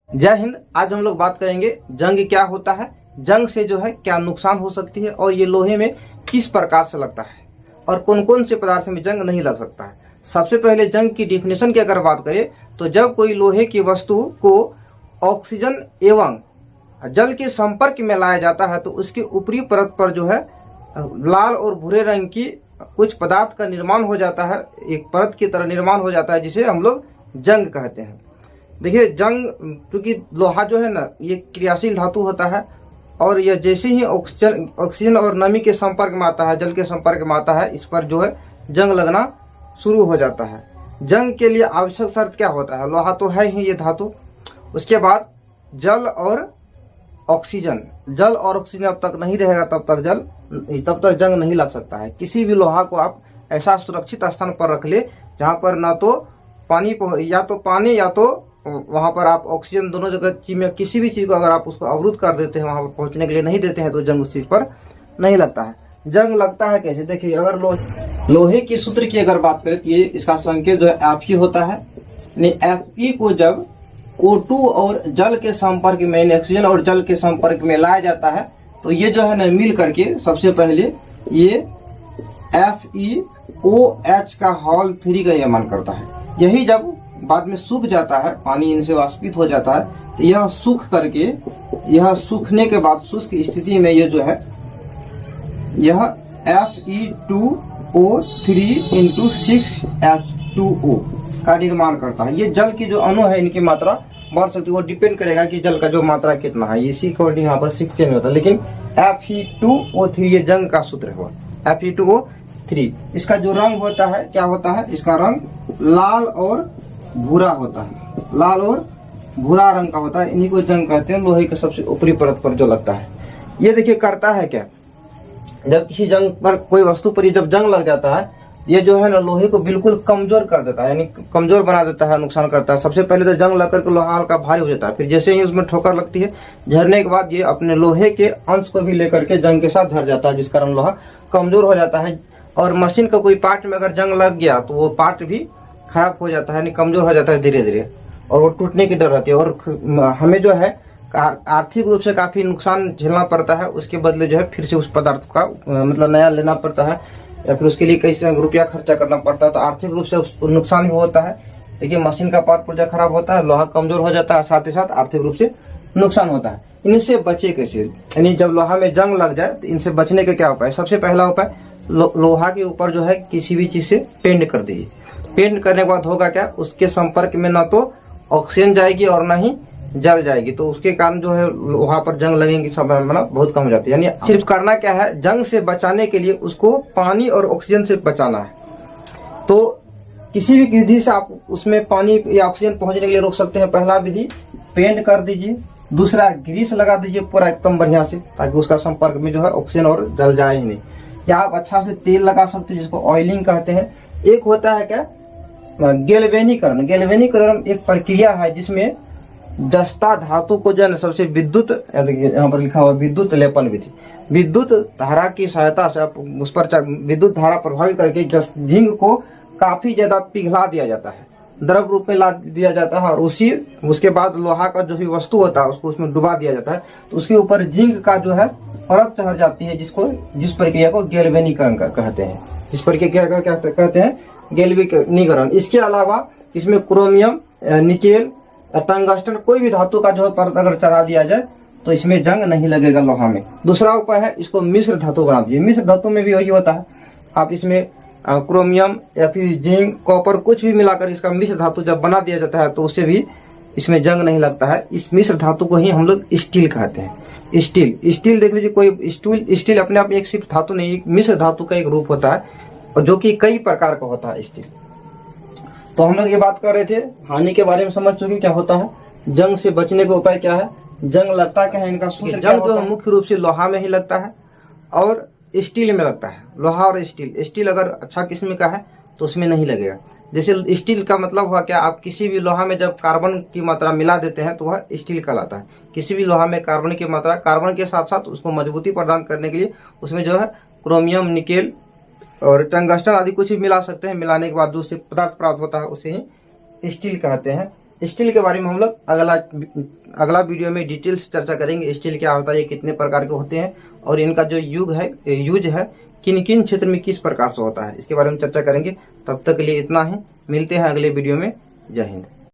जय हिंद। आज हम लोग बात करेंगे जंग क्या होता है, जंग से जो है क्या नुकसान हो सकती है और ये लोहे में किस प्रकार से लगता है और कौन कौन से पदार्थ में जंग नहीं लग सकता है। सबसे पहले जंग की डिफिनेशन की अगर बात करें तो जब कोई लोहे की वस्तु को ऑक्सीजन एवं जल के संपर्क में लाया जाता है तो उसकी ऊपरी परत पर जो है लाल और भूरे रंग की कुछ पदार्थ का निर्माण हो जाता है, एक परत की तरह निर्माण हो जाता है जिसे हम लोग जंग कहते हैं। देखिए जंग, क्योंकि लोहा जो है ना ये क्रियाशील धातु होता है और यह जैसे ही ऑक्सीजन और नमी के संपर्क में आता है, जल के संपर्क में आता है, इस पर जो है जंग लगना शुरू हो जाता है। जंग के लिए आवश्यक शर्त क्या होता है? लोहा तो है ही ये धातु, उसके बाद जल और ऑक्सीजन। जल और ऑक्सीजन जब तक नहीं रहेगा तब तक जंग नहीं लग सकता है। किसी भी लोहा को आप ऐसा सुरक्षित स्थान पर रख ले जहाँ पर ना तो पानी या तो वहाँ पर आप ऑक्सीजन, दोनों जगह चीज में किसी भी चीज़ को अगर आप उसको अवरुद्ध कर देते हैं, वहाँ पर पहुँचने के लिए नहीं देते हैं, तो जंग उस चीज़ पर नहीं लगता है। जंग लगता है कैसे? देखिए अगर लोहे की सूत्र की अगर बात करें तो ये इसका संकेत जो है Fe होता है। Fe को जब O2 और जल के संपर्क में, ऑक्सीजन और जल के संपर्क में लाया जाता है तो ये जो है ना मिल करके सबसे पहले ये FeOH का होल 3 का निर्माण करता है। यही जब बाद में सूख जाता है, पानी इनसे वाष्पित हो जाता है, तो यह सूखने के बाद शुष्क स्थिति में ये जो है यह Fe2O3 × 6H2O का निर्माण करता है। ये जल की जो अणु है इनकी मात्रा बढ़ सकती है, वो डिपेंड करेगा कि जल का जो मात्रा कितना है। इसी को यहाँ पर 6 नहीं होता, लेकिन Fe2O3 ये जंग का सूत्र है। Fe2O3 इसका जो रंग होता है क्या होता है? इसका रंग लाल और भूरा होता है, लाल और भूरा रंग का होता है। इन्हीं को जंग कहते हैं, लोहे के सबसे ऊपरी परत पर जो लगता है। ये देखिए करता है क्या, जब किसी जंग पर, कोई वस्तु पर जब जंग लग जाता है, ये जो है ना लोहे को बिल्कुल कमजोर कर देता है, यानी कमजोर बना देता है, नुकसान करता है। सबसे पहले तो जंग लग करके लोहा हल्का भारी हो जाता है, फिर जैसे ही उसमें ठोकर लगती है, झरने के बाद ये अपने लोहे के अंश को भी लेकर के जंग के साथ झड़ जाता है, जिस कारण लोहा कमजोर हो जाता है। और मशीन का कोई पार्ट में अगर जंग लग गया तो वो पार्ट भी खराब हो जाता है, यानी कमजोर हो जाता है धीरे धीरे, और वो टूटने की डर रहती है। और हमें जो है आर्थिक रूप से काफी नुकसान झेलना पड़ता है, उसके बदले जो है फिर से उस पदार्थ का मतलब नया लेना पड़ता है, या फिर उसके लिए कई रुपया खर्चा करना पड़ता है, तो आर्थिक रूप से नुकसान भी होता है। देखिए मशीन का पार्ट पुर्जा खराब होता है, लोहा कमजोर हो जाता है, साथ ही साथ आर्थिक रूप से नुकसान होता है। इनसे बचे कैसे? यानी जब लोहा में जंग लग जाए तो इनसे बचने का क्या उपाय? सबसे पहला उपाय, लोहा के ऊपर जो है किसी भी चीज से पेंट कर दीजिए। पेंट करने के बाद होगा क्या, उसके संपर्क में ना तो ऑक्सीजन जाएगी और ना ही जल जाएगी, तो उसके कारण जो है लोहा पर जंग लगने की संभावना बहुत कम हो जाती है। यानी सिर्फ करना क्या है, जंग से बचाने के लिए उसको पानी और ऑक्सीजन से बचाना है। तो किसी भी विधि से आप उसमें पानी या ऑक्सीजन पहुंचने के लिए रोक सकते हैं। पहला विधि, पेंट कर दीजिए। दूसरा, ग्रीस लगा दीजिए पूरा एकदम बढ़िया से, ताकि उसका संपर्क में जो है ऑक्सीजन और जल जाए ही नहीं। या आप अच्छा से तेल लगा सकते हैं, जिसको ऑयलिंग कहते हैं। एक होता है क्या, गैल्वेनीकरण। गैल्वेनीकरण एक प्रक्रिया है जिसमें जस्ता धातु को जो है सबसे विद्युत, यहाँ पर लिखा हुआ विद्युत लेपन विधि, विद्युत धारा की सहायता से आप उस पर विद्युत धारा प्रभावित करके जिंक को काफी ज्यादा पिघला दिया जाता है, द्रव रूप में ला दिया जाता है, और उसके बाद लोहा का जो भी वस्तु होता है उसको उसमें डुबा दिया जाता है, तो उसके ऊपर जिंक का जो है परत चढ़ जाती है, जिस प्रक्रिया को गैल्वेनीकरण कहते हैं। इस प्रक्रिया का क्या कहते हैं? गैल्वेनीकरण। इसके अलावा इसमें क्रोमियम, निकेल, टंगस्टन, कोई भी धातु का जो परत अगर चढ़ा दिया जाए तो इसमें जंग नहीं लगेगा लोहा में। दूसरा उपाय है, इसको मिश्र धातु बना दीजिए। मिश्र धातु में भी वही होता है, आप इसमें क्रोमियम या फिर जिंक, कॉपर कुछ भी मिलाकर इसका मिश्र धातु जब बना दिया जाता है तो उससे भी इसमें जंग नहीं लगता है। इस मिश्र धातु को ही हम लोग स्टील कहते हैं। स्टील देख लीजिए, कोई स्टील अपने आप में एक सिर्फ धातु नहीं, मिश्र धातु का एक रूप होता है, और जो कि कई प्रकार का होता है स्टील। तो हम लोग ये बात कर रहे थे, हानि के बारे में समझ चुके क्या होता है, जंग से बचने का उपाय क्या है, जंग लगता क्या है, इनका सूत्र। जंग जो है मुख्य रूप से लोहा में ही लगता है और स्टील में लगता है। लोहा और स्टील अगर अच्छा किस्म का है तो उसमें नहीं लगेगा। जैसे स्टील का मतलब हुआ क्या, आप किसी भी लोहा में जब कार्बन की मात्रा मिला देते हैं तो वह स्टील कहलाता है। किसी भी लोहा में कार्बन की मात्रा, कार्बन के साथ साथ उसको मजबूती प्रदान करने के लिए उसमें जो है क्रोमियम, निकेल और टंगस्टन आदि कुछ भी मिला सकते हैं। मिलाने के बाद जो उससे पदार्थ प्राप्त होता है उसे ही स्टील कहते हैं। स्टील के बारे में हम लोग अगला वीडियो में डिटेल्स चर्चा करेंगे। स्टील क्या होता है, ये कितने प्रकार के होते हैं और इनका जो यूज है किन किन क्षेत्र में किस प्रकार से होता है, इसके बारे में चर्चा करेंगे। तब तक के लिए इतना ही, मिलते हैं अगले वीडियो में। जय हिंद।